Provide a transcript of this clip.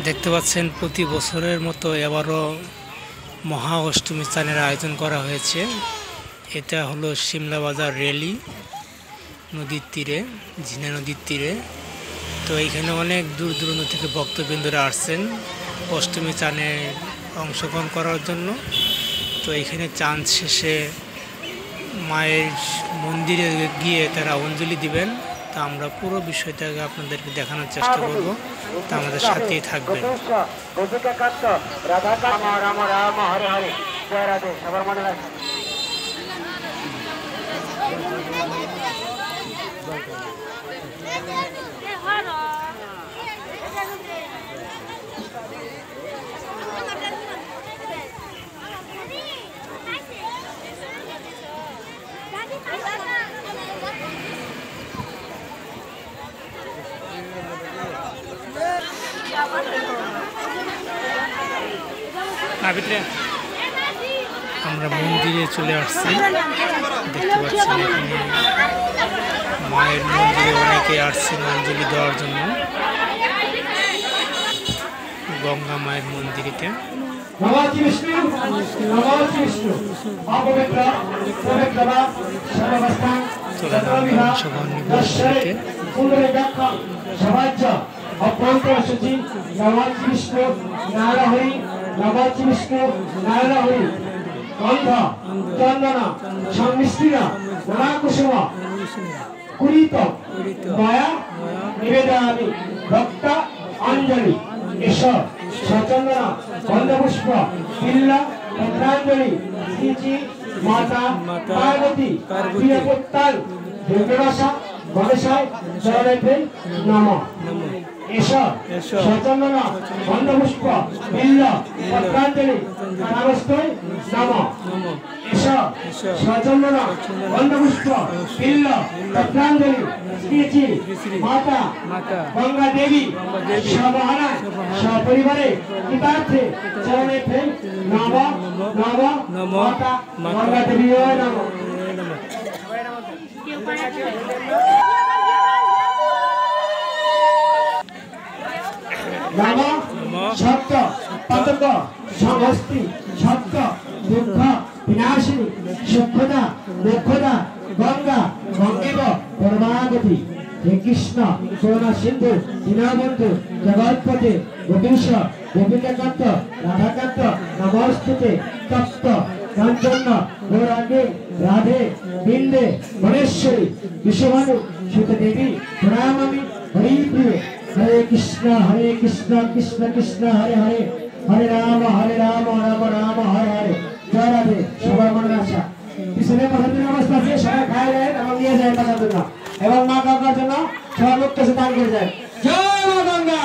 দেখতে পাচ্ছেন প্রতি বছরের মতো এবারও মহা অষ্টমী স্নানের আয়োজন করা হয়েছে। এটা হলো শিমলা বাজার রেলি নদীর তীরে, ঝিনা নদীর তীরে। তো এইখানে অনেক দূর দূরান্ত থেকে ভক্তবৃন্দরা আসছেন অষ্টমী চানে অংশগ্রহণ করার জন্য। তো এইখানে চাঁদ শেষে মায়ের মন্দিরে গিয়ে তারা অঞ্জলি দিবেন। তা আমরা পুরো বিষয়টাকে আপনাদেরকে দেখানোর চেষ্টা করব, তা আমাদের সাথেই থাকবেন। আমরা মন্দিরে চলে আসছি, দেখতে পাচ্ছেন এখানে মায়ের মন্দিরে অনেকে আসছেন অঞ্জলি দেওয়ার জন্য, গঙ্গা মায়ের মন্দিরেতে। নবাচি বিষ্ণু নারায়ণ হরি গন্ধা চন্দনা সংমিশ্রিণা নানাকুসুম কুরিত মায়া নিবেদয়ামি ভক্ত অঞ্জলি এস সচন্দনা গন্ধপুষ্প বিল্লা পত্রাঞ্জলি শ্রীজি মাতা পার্বতী প্রিয়পুত্তাল দুর্গরসা গণেশায় জয়তে নমঃ। এসব সচন্দনা গন্ধপুষ্প বিল্ল পত্রাঞ্জলি নমস্তে নমঃ। এসব সচন্দনা গন্ধপুষ্প বিল্ল পত্রাঞ্জলি শ্রীজি মাতা গঙ্গা দেবী সবহারায় সপরিবারে কৃতার্থে চরণেতে নমঃ নমঃ মাতা গঙ্গা দেবী নমঃ। সত্য পতঙ্গ সমষ্টি সত্য দুঃখ বিনাশিনী সুক্ষতা দুঃখতা গঙ্গা গঙ্গেব পরমাগতি। হে কৃষ্ণ করুণা সিন্ধু দীনবন্ধু জগৎপতে গোপীশ গোপীকান্ত রাধাকান্ত নমস্তুতে তপ্ত কাঞ্চন গৌরাঙ্গে রাধে বৃন্দে গণেশ্বরী বিশ্বভানু সুতদেবী প্রণামামি হরিপ্রিয়। হরে কৃষ্ণ কৃষ্ণ কৃষ্ণ হরে হরে, হরে রাম রাম রাম হরে হরে। জয় রাধে। সবার মনে আশা পিছনে পাঠানোর অবস্থা আছে, সবাই খায় যায় এবং নিয়ে যায় পাঠার জন্য, এবং মা গঙ্গার জন্য সবার লোক কাছে দান করে যায়। জয় মা গঙ্গা।